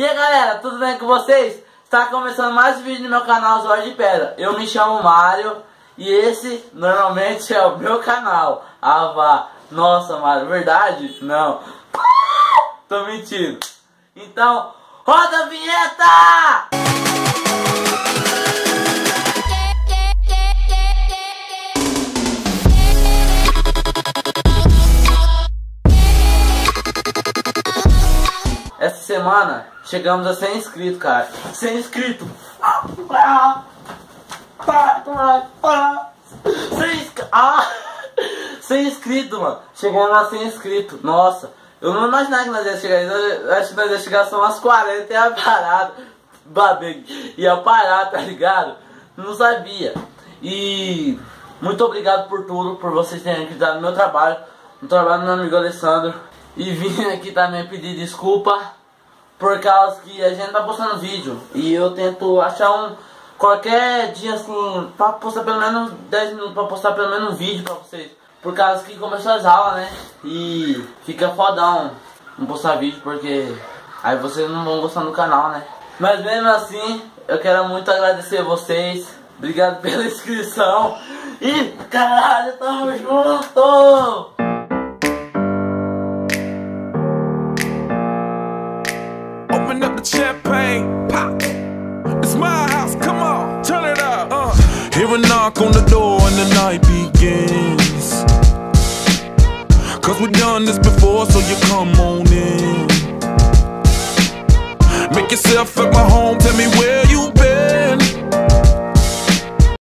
E aí galera, tudo bem com vocês? Está começando mais um vídeo no meu canal Zorro de Pedra. Eu me chamo Mário e esse normalmente é o meu canal. Ah vá, nossa Mário, verdade? Não, tô mentindo. Então, roda a vinheta! Essa semana chegamos a 100 inscritos, cara. 100 inscritos. 100 inscritos, mano. Chegamos a 100 inscritos. Nossa, eu não imaginava que nós ia chegar. Eu acho que nós ia chegar só umas 40 e ia parar. Ia parar, tá ligado? Não sabia. E muito obrigado por tudo, por vocês terem acreditado no meu trabalho, no trabalho do meu amigo Alessandro. E vim aqui também pedir desculpa por causa que a gente tá postando vídeo e eu tento achar qualquer dia assim pra postar pelo menos 10 minutos, pra postar pelo menos um vídeo pra vocês, por causa que começou as aulas, né? E fica fodão não postar vídeo porque aí vocês não vão gostar do canal, né? Mas mesmo assim, eu quero muito agradecer a vocês. Obrigado pela inscrição e caralho, tamo junto! Open up the champagne, pop. It's my house, come on, turn it up. Hear a knock on the door and the night begins. Cause we've done this before, so you come on in. Make yourself at my home, tell me where